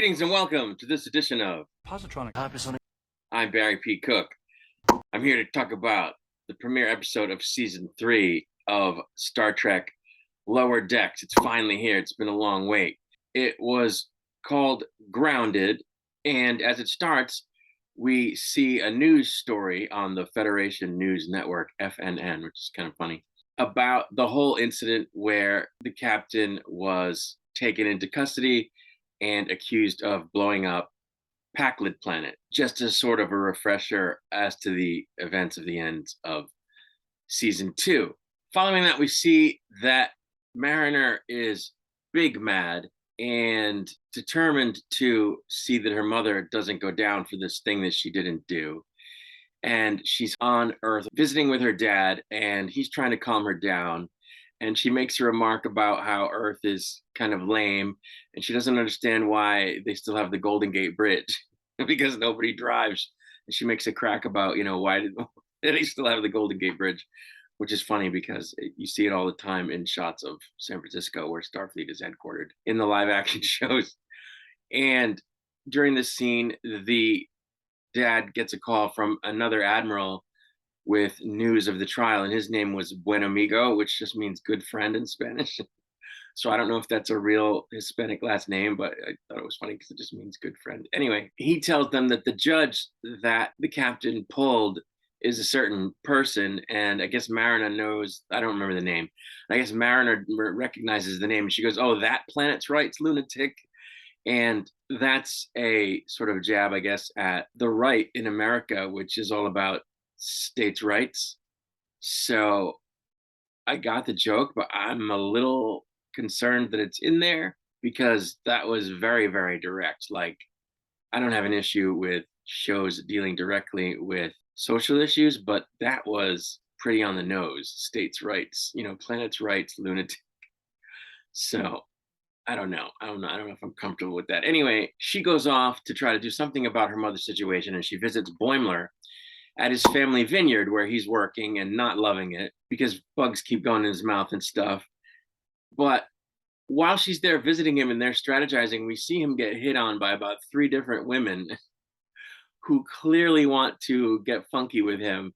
Greetings and welcome to this edition of Positronic. I'm Barry P. Cook. I'm here to talk about the premiere episode of season 3 of Star Trek Lower Decks. It's finally here. It's been a long wait. It was called Grounded, and as it starts, we see a news story on the Federation News Network, FNN, which is kind of funny, about the whole incident where the captain was taken into custody and accused of blowing up Pakled planet, just as sort of a refresher as to the events of the end of season 2. Following that, we see that Mariner is big mad and determined to see that her mother doesn't go down for this thing that she didn't do. And she's on Earth visiting with her dad, and he's trying to calm her down. And she makes a remark about how Earth is kind of lame, and she doesn't understand why they still have the Golden Gate Bridge because nobody drives. And she makes a crack about, why did they still have the Golden Gate Bridge, which is funny because you see it all the time in shots of San Francisco where Starfleet is headquartered in the live action shows. And during this scene, the dad gets a call from another admiral with news of the trial, and his name was Buen Amigo, which just means good friend in Spanish. So I don't know if that's a real Hispanic last name, but I thought it was funny because it just means good friend. Anyway, he tells them that the judge that the captain pulled is a certain person, and I guess Mariner knows, I don't remember the name. I guess Mariner recognizes the name, and she goes, "Oh, that planet's rights lunatic." And that's a sort of jab, I guess, at the right in America, which is all about states' rights. So I got the joke, but I'm a little concerned that it's in there because that was very, very direct. Like, I don't have an issue with shows dealing directly with social issues, but that was pretty on the nose. States' rights, planets' rights, lunatic. So I don't know. I don't know if I'm comfortable with that. Anyway, she goes off to try to do something about her mother's situation, and she visits Boimler at his family vineyard where he's working and not loving it because bugs keep going in his mouth and stuff. But while she's there visiting him and they're strategizing, we see him get hit on by about 3 different women who clearly want to get funky with him.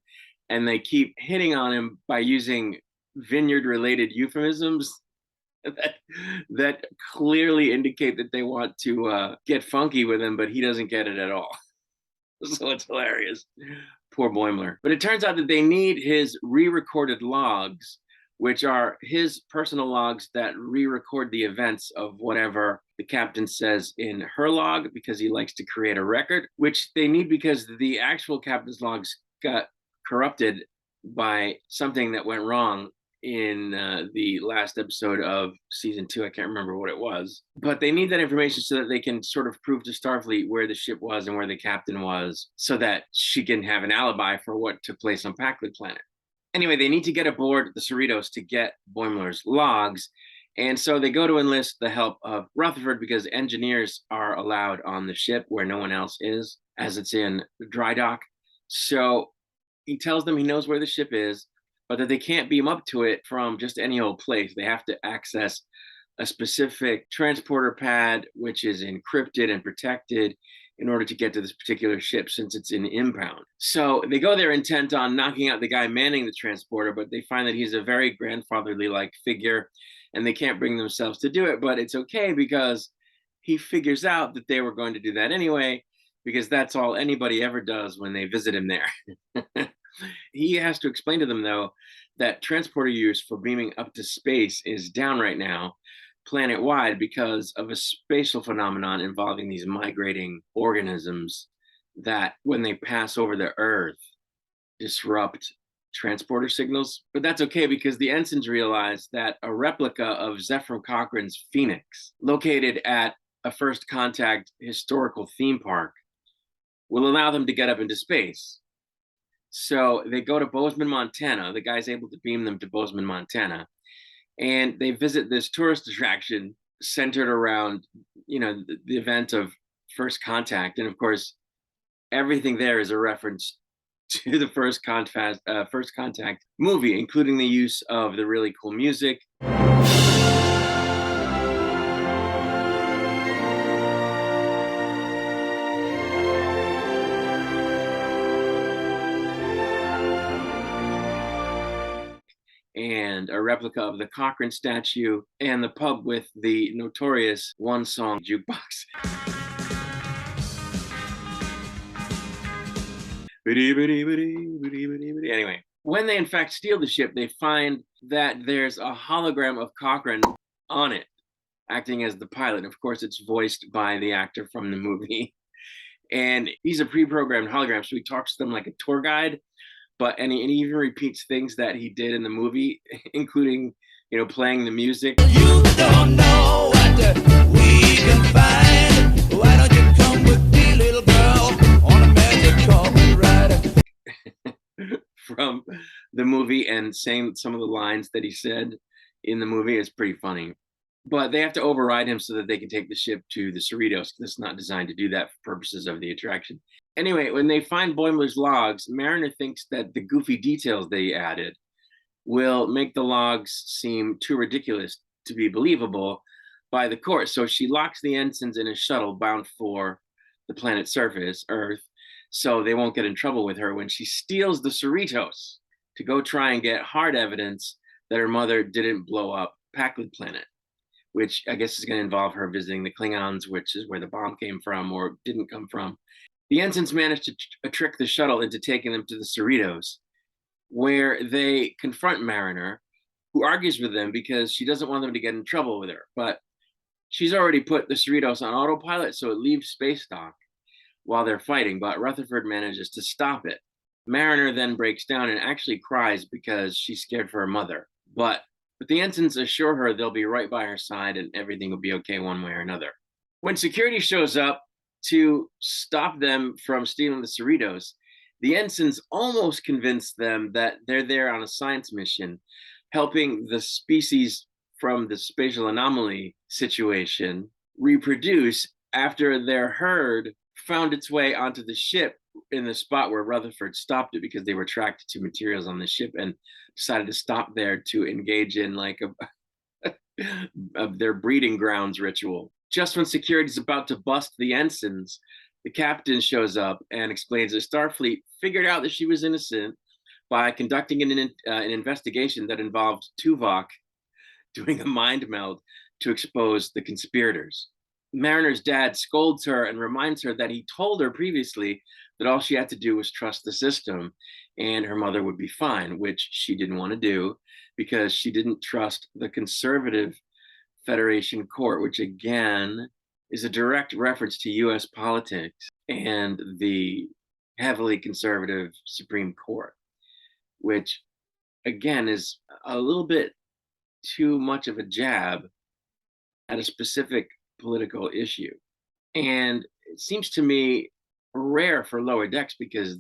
And they keep hitting on him by using vineyard-related euphemisms that clearly indicate that they want to get funky with him, but he doesn't get it at all. So it's hilarious. Poor Boimler. But it turns out that they need his re-recorded logs, which are his personal logs that re-record the events of whatever the captain says in her log, because he likes to create a record, which they need because the actual captain's logs got corrupted by something that went wrong in the last episode of season 2. I can't remember what it was, but they need that information so that they can sort of prove to Starfleet where the ship was and where the captain was, so that she can have an alibi for what took place on Pakled planet. Anyway, they need to get aboard the Cerritos to get Boimler's logs, and so they go to enlist the help of Rutherford because engineers are allowed on the ship where no one else is, as it's in dry dock. So he tells them he knows where the ship is, but that they can't beam up to it from just any old place. They have to access a specific transporter pad, which is encrypted and protected in order to get to this particular ship since it's in impound. So they go there intent on knocking out the guy manning the transporter, but they find that he's a very grandfatherly-like figure, and they can't bring themselves to do it, but it's okay because he figures out that they were going to do that anyway, because that's all anybody ever does when they visit him there. He has to explain to them, though, that transporter use for beaming up to space is down right now, planet-wide, because of a spatial phenomenon involving these migrating organisms that, when they pass over the Earth, disrupt transporter signals. But that's okay because the ensigns realize that a replica of Zephram Cochrane's Phoenix, located at a First Contact historical theme park, will allow them to get up into space. So they go to Bozeman, Montana. The guy's able to beam them to Bozeman, Montana. And they visit this tourist attraction centered around, the event of First Contact. And of course, everything there is a reference to the First Contact movie, including the use of the really cool music. and a replica of the Cochrane statue, and the pub with the notorious one-song jukebox. Anyway, when they in fact steal the ship, they find that there's a hologram of Cochrane on it, acting as the pilot. Of course, it's voiced by the actor from the movie. And he's a pre-programmed hologram, so he talks to them like a tour guide, and he even repeats things that he did in the movie, including, playing the music. You don't know what we can find. Why don't you come with me, little girl, on a magic carpet ride? From the movie, and saying some of the lines that he said in the movie is pretty funny. But they have to override him so that they can take the ship to the Cerritos. It's not designed to do that for purposes of the attraction. Anyway, when they find Boimler's logs, Mariner thinks that the goofy details they added will make the logs seem too ridiculous to be believable by the court. So she locks the ensigns in a shuttle bound for the planet's surface, Earth, so they won't get in trouble with her when she steals the cerritos to go try and get hard evidence that her mother didn't blow up Pakled planet, which I guess is going to involve her visiting the Klingons, which is where the bomb came from or didn't come from. The ensigns managed to trick the shuttle into taking them to the cerritos, where they confront Mariner, who argues with them because she doesn't want them to get in trouble with her. But she's already put the cerritos on autopilot, so it leaves space dock while they're fighting, but Rutherford manages to stop it. Mariner then breaks down and actually cries because she's scared for her mother. But the ensigns assure her they'll be right by her side and everything will be okay one way or another. When security shows up to stop them from stealing the cerritos, the ensigns almost convince them that they're there on a science mission, helping the species from the spatial anomaly situation reproduce after their herd found its way onto the ship in the spot where Rutherford stopped it because they were attracted to materials on the ship and decided to stop there to engage in like of their breeding grounds ritual. Just when security is about to bust the ensigns, the captain shows up and explains that Starfleet figured out that she was innocent by conducting an investigation that involved Tuvok doing a mind meld to expose the conspirators. Mariner's dad scolds her and reminds her that he told her previously that all she had to do was trust the system and her mother would be fine, which she didn't want to do because she didn't trust the conservative Federation Court, which again is a direct reference to US politics and the heavily conservative Supreme Court, which again is a little bit too much of a jab at a specific political issue. And it seems to me rare for Lower Decks because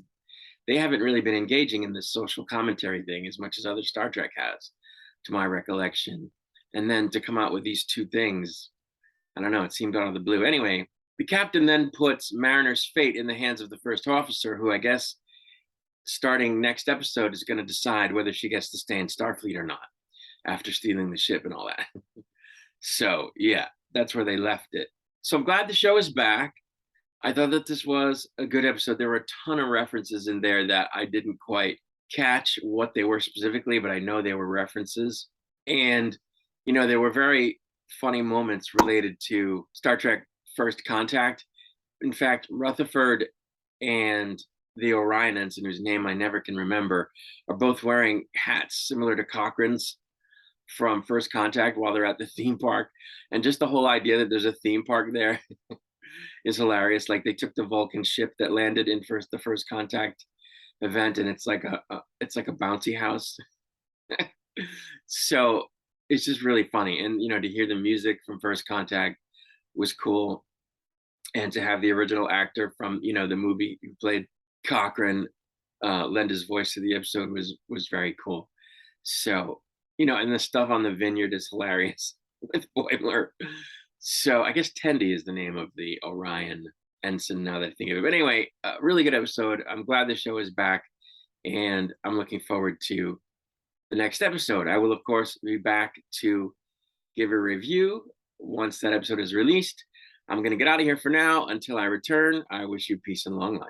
they haven't really been engaging in this social commentary thing as much as other Star Trek has, to my recollection. And then to come out with these two things, I don't know, it seemed out of the blue. Anyway, the captain then puts Mariner's fate in the hands of the first officer, who I guess starting next episode is going to decide whether she gets to stay in Starfleet or not after stealing the ship and all that. So yeah, that's where they left it. So I'm glad the show is back. I thought that this was a good episode. There were a ton of references in there that I didn't quite catch what they were specifically, but I know they were references. And, there were very funny moments related to Star Trek First Contact. In fact, Rutherford and the Orion ensign, whose name I never can remember, are both wearing hats similar to Cochrane's from First Contact while they're at the theme park. And just the whole idea that there's a theme park there is hilarious. Like they took the Vulcan ship that landed in the First Contact event, and it's like a bouncy house. So it's just really funny. And to hear the music from First Contact was cool. And to have the original actor from the movie who played Cochrane lend his voice to the episode was very cool. So and the stuff on the vineyard is hilarious with Boimler. So I guess Tendi is the name of the Orion ensign now that I think of it. But anyway, really good episode. I'm glad the show is back, and I'm looking forward to the next episode. I will, of course, be back to give a review once that episode is released. I'm going to get out of here for now. Until I return, I wish you peace and long life.